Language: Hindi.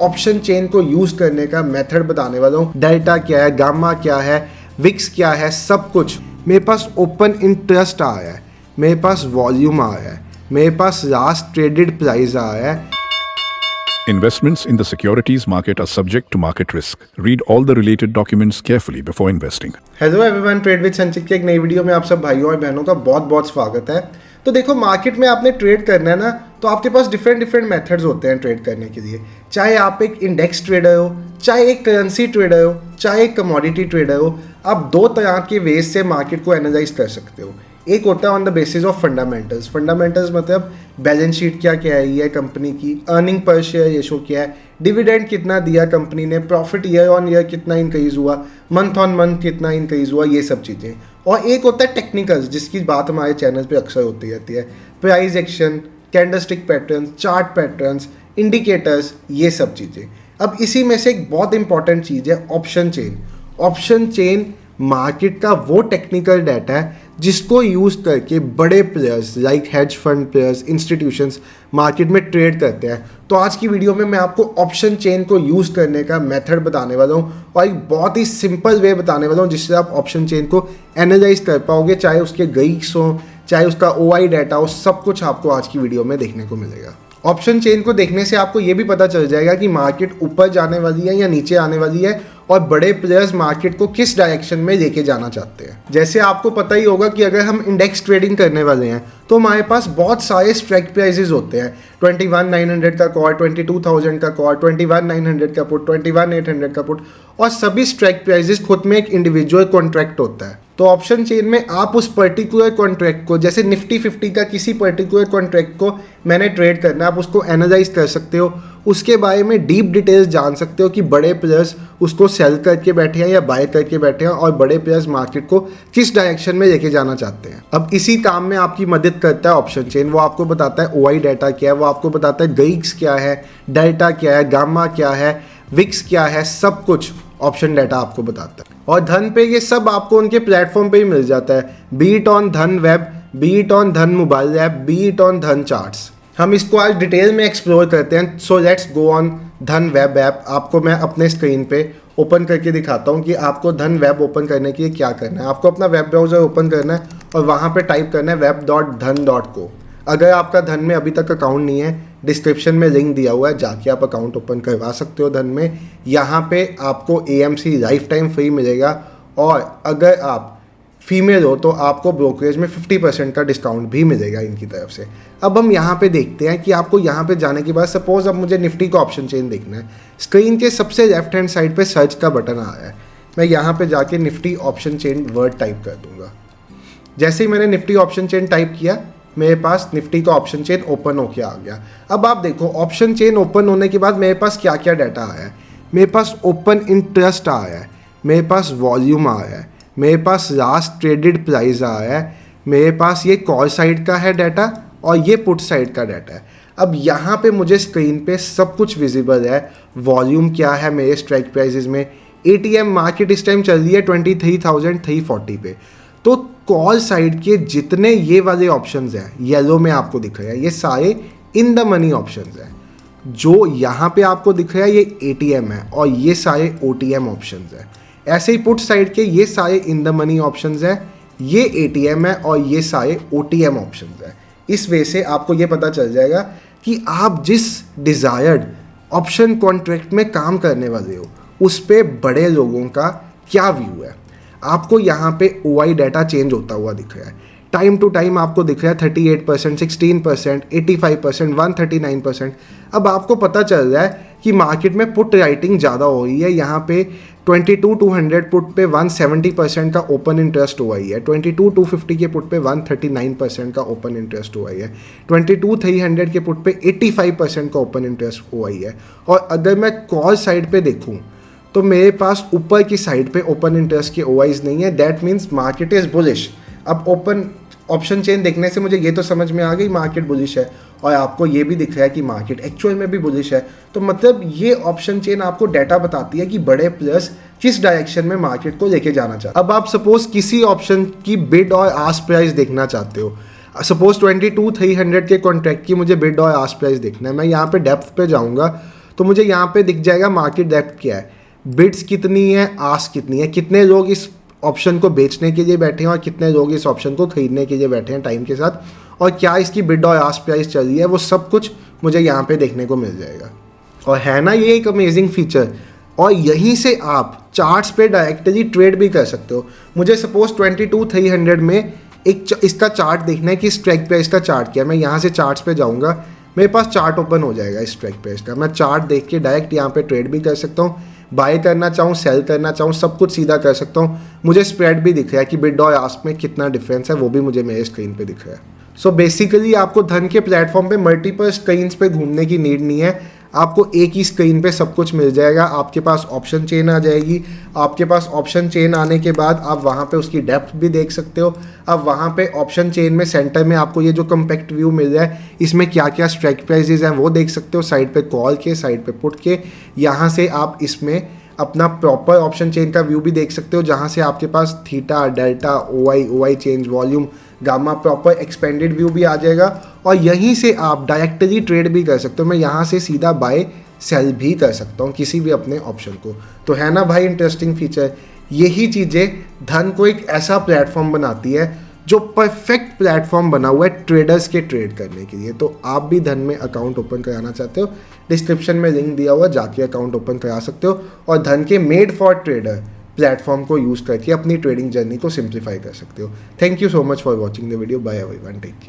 ऑप्शन चेन को यूज करने का मेथड बताने वाला हूँ। डेल्टा क्या है, गामा क्या है, विक्स क्या है, सब कुछ। मेरे पास ओपन इंटरेस्ट आया है, मेरे पास वॉल्यूम आया है, मेरे पास लास्ट ट्रेडेड प्राइस आया है। Investments in the securities market are subject to market risk. Read all the related documents carefully before investing. Hello everyone, trade with संचित के एक नई वीडियो में आप सब भाइयों और बहनों का बहुत बहुत स्वागत है। तो देखो, मार्केट में आपने ट्रेड करना है ना, तो आपके पास डिफरेंट मेथड्स होते हैं ट्रेड करने के लिए। चाहे आप एक इंडेक्स ट्रेडर हो, चाहे एक करेंसी ट्रेडर हो, चाहे एक कमोडिटी ट्रेडर हो, आप दो तरह के वेज से मार्केट को एनालाइज कर सकते हो। एक होता है on the basis of fundamentals. Fundamentals मतलब बैलेंस शीट क्या क्या है कंपनी की, अर्निंग पर शेयर रेशो क्या है, डिविडेंड कितना दिया कंपनी ने, प्रॉफिट ईयर ऑन ईयर कितना इंक्रीज हुआ, मंथ ऑन मंथ कितना इंक्रीज हुआ, ये सब चीज़ें। और एक होता है टेक्निकल्स, जिसकी बात हमारे चैनल पे अक्सर होती रहती है। Price action, candlestick patterns, chart patterns, indicators, ये सब चीज़ें। अब इसी में से एक बहुत इंपॉर्टेंट चीज़ है option chain. Option chain market का वो टेक्निकल डाटा है जिसको यूज़ करके बड़े players like hedge fund players, institutions market में ट्रेड करते हैं। तो आज की वीडियो में मैं आपको ऑप्शन चेन को यूज़ करने का मेथड बताने वाला हूँ और एक बहुत ही सिंपल वे बताने वाला हूँ जिससे आप ऑप्शन चेन को एनालाइज कर पाओगे। चाहे उसके गईक्स हो, चाहे उसका OI डाटा हो, सब कुछ आपको आज की वीडियो में देखने को मिलेगा। ऑप्शन चेन को देखने से आपको ये भी पता चल जाएगा कि मार्केट ऊपर जाने वाली है या नीचे आने वाली है और बड़े प्लेयर्स मार्केट को किस डायरेक्शन में लेके जाना चाहते हैं। जैसे आपको पता ही होगा कि अगर हम इंडेक्स ट्रेडिंग करने वाले हैं तो हमारे पास बहुत सारे स्ट्राइक प्राइसेस होते हैं। 21,900 का कॉल, 22,000 का कॉल, 21,900 का पुट, 21,800 का पुट, और सभी स्ट्राइक प्राइसेस खुद में एक इंडिविजुअल कॉन्ट्रैक्ट होता है। तो ऑप्शन चेन में आप उस पर्टिकुलर कॉन्ट्रैक्ट को, जैसे निफ्टी 50 का किसी पर्टिकुलर कॉन्ट्रैक्ट को मैंने ट्रेड करना है, आप उसको एनालाइज कर सकते हो, उसके बारे में डीप डिटेल्स जान सकते हो कि बड़े प्लेयर्स उसको सेल करके बैठे हैं या बाय करके बैठे हैं और बड़े प्लेयर्स मार्केट को किस डायरेक्शन में लेके जाना चाहते हैं। अब इसी काम में आपकी मदद करता है ऑप्शन चेन। वो आपको बताता है OI डाटा क्या है, वो आपको बताता है गईक्स क्या है, डेल्टा क्या है, गामा क्या है, विक्स क्या है, सब कुछ ऑप्शन डाटा आपको बताता है। और धन पे ये सब आपको उनके प्लेटफॉर्म पे ही मिल जाता है, बीट ऑन धन वेब, बीट ऑन धन मोबाइल ऐप, बीट ऑन धन चार्ट्स। हम इसको आज डिटेल में एक्सप्लोर करते हैं। सो लेट्स गो ऑन धन वेब ऐप। आपको मैं अपने स्क्रीन पे ओपन करके दिखाता हूँ कि आपको धन वेब ओपन करने के लिए क्या करना है। आपको अपना वेब ब्राउज़र ओपन करना है और वहाँ पे टाइप करना है web.dhan.co। अगर आपका धन में अभी तक अकाउंट नहीं है, डिस्क्रिप्शन में लिंक दिया हुआ है, जाके आप अकाउंट ओपन करवा सकते हो धन में। यहाँ पे आपको AMC लाइफ टाइम फ्री मिलेगा और अगर आप फीमेल हो तो आपको ब्रोकरेज में 50% का डिस्काउंट भी मिलेगा इनकी तरफ से। अब हम यहाँ पे देखते हैं कि आपको यहाँ पे जाने के बाद, सपोज अब मुझे निफ्टी का ऑप्शन चेन देखना है। स्क्रीन के सबसे लेफ्ट हैंड साइड पे सर्च का बटन आ रहा है। मैं यहाँ पे जाके Nifty option chain word type कर दूंगा। जैसे ही मैंने निफ्टी ऑप्शन चेन टाइप किया, मेरे पास निफ्टी का ऑप्शन चेन ओपन होके आ गया। अब आप देखो, ऑप्शन चेन ओपन होने के बाद मेरे पास क्या क्या डाटा आया है। मेरे पास ओपन इंटरेस्ट आया है, मेरे पास वॉल्यूम आया है, मेरे पास लास्ट ट्रेडेड प्राइस आया है, मेरे पास ये कॉल साइड का है डाटा और ये पुट साइड का डाटा है। अब यहाँ पे मुझे स्क्रीन पे सब कुछ विजिबल है। वॉल्यूम क्या है मेरे स्ट्राइक प्राइसेस में, ATM मार्केट इस टाइम चल रही है 23,340 पे। तो कॉल साइड के जितने ये वाले ऑप्शंस हैं, येलो में आपको दिख रहे हैं, ये सारे इन द मनी ऑप्शंस हैं। जो यहाँ पे आपको दिख रहा है ये ATM है और ये सारे OTM ऑप्शंस हैं। ऐसे ही पुट साइड के ये सारे इन द मनी ऑप्शंस हैं, ये ATM है और ये सारे OTM ऑप्शंस हैं। इस वे से आपको ये पता चल जाएगा कि आप जिस डिज़ायर्ड ऑप्शन कॉन्ट्रैक्ट में काम करने वाले हो उस पे बड़े लोगों का क्या व्यू है। आपको यहाँ पे OI डाटा चेंज होता हुआ दिख रहा है। टाइम टू टाइम आपको दिख रहा है 38%, 16%, 85%, 139%। अब आपको पता चल रहा है कि मार्केट में पुट राइटिंग ज़्यादा हो रही है। यहाँ पे 22,200 पुट पे 170% का ओपन इंटरेस्ट हुआ है, 22,250 के पुट पे 139% का ओपन इंटरेस्ट हुआ है, 22,300 के पुट पे 85% का ओपन इंटरेस्ट हुआ है। और अगर मैं कॉल साइड पे देखूँ तो मेरे पास ऊपर की साइड पे ओपन इंटरेस्ट के OIs नहीं है। That means market is bullish. अब ओपन ऑप्शन चेन देखने से मुझे ये तो समझ में आ गई मार्केट बुलिश है और आपको ये भी दिख रहा है कि मार्केट एक्चुअल में भी बुलिश है। तो मतलब ये ऑप्शन चेन आपको डाटा बताती है कि बड़े प्लेयर्स किस डायरेक्शन में मार्केट को लेके जाना चाहते हैं। अब आप सपोज किसी ऑप्शन की बिड और आस्क प्राइस देखना चाहते हो। सपोज 22,300 के कॉन्ट्रैक्ट की मुझे बिड और आस्क प्राइस देखना है। मैं यहाँ पे डेप्थ पे जाऊँगा तो मुझे यहाँ पे दिख जाएगा मार्केट डेप्थ क्या है, बिड्स कितनी है, आस्क कितनी है, कितने लोग इस ऑप्शन को बेचने के लिए बैठे हैं और कितने लोग इस ऑप्शन को खरीदने के लिए बैठे हैं टाइम के साथ, और क्या इसकी बिड और आस्क प्राइस चल रही है, वो सब कुछ मुझे यहाँ पे देखने को मिल जाएगा। और है ना ये एक अमेजिंग फीचर। और यहीं से आप चार्ट्स पे डायरेक्टली ट्रेड भी कर सकते हो। मुझे सपोज 22,300 में इसका चार्ट देखना है कि स्ट्राइक प्राइस का चार्ट क्या है। मैं यहाँ से चार्ट्स पे जाऊँगा, मेरे पास चार्ट ओपन हो जाएगा इस स्ट्राइक प्राइस का। मैं चार्ट देख के डायरेक्ट यहाँ पे ट्रेड भी कर सकता हूँ, बाय करना चाहूँ, सेल करना चाहूँ, सब कुछ सीधा कर सकता हूँ। मुझे स्प्रेड भी दिख रहा है कि बिड और आस्क में कितना डिफरेंस है, वो भी मुझे मेरे स्क्रीन पे दिख रहा है। सो बेसिकली आपको धन के प्लेटफॉर्म पे मल्टीपल स्क्रीन्स पे घूमने की नीड नहीं है, आपको एक ही स्क्रीन पे सब कुछ मिल जाएगा। आपके पास ऑप्शन चेन आ जाएगी, आपके पास ऑप्शन चेन आने के बाद आप वहाँ पे उसकी डेप्थ भी देख सकते हो। अब वहाँ पे ऑप्शन चेन में सेंटर में आपको ये जो कम्पैक्ट व्यू मिल रहा है, इसमें क्या क्या स्ट्राइक प्राइजेज हैं वो देख सकते हो, साइड पे कॉल के, साइड पे पुट के। यहाँ से आप इसमें अपना प्रॉपर ऑप्शन चेन का व्यू भी देख सकते हो, जहाँ से आपके पास theta, delta, OI change, volume, gamma, proper expanded view भी आ जाएगा। और यहीं से आप डायरेक्टली ट्रेड भी कर सकते हो। मैं यहाँ से सीधा बाय सेल भी कर सकता हूँ किसी भी अपने ऑप्शन को। तो है ना भाई इंटरेस्टिंग फीचर। यही चीज़ें धन को एक ऐसा प्लेटफॉर्म बनाती है जो परफेक्ट प्लेटफॉर्म बना हुआ है ट्रेडर्स के ट्रेड करने के लिए। तो आप भी धन में अकाउंट ओपन कराना चाहते हो, डिस्क्रिप्शन में लिंक दिया हुआ, जाके अकाउंट ओपन करा सकते हो और धन के मेड फॉर ट्रेडर प्लेटफॉर्म को यूज़ करके अपनी ट्रेडिंग जर्नी को सिंप्लीफाई कर सकते हो। Thank you so much for watching the video. Bye everyone, take care.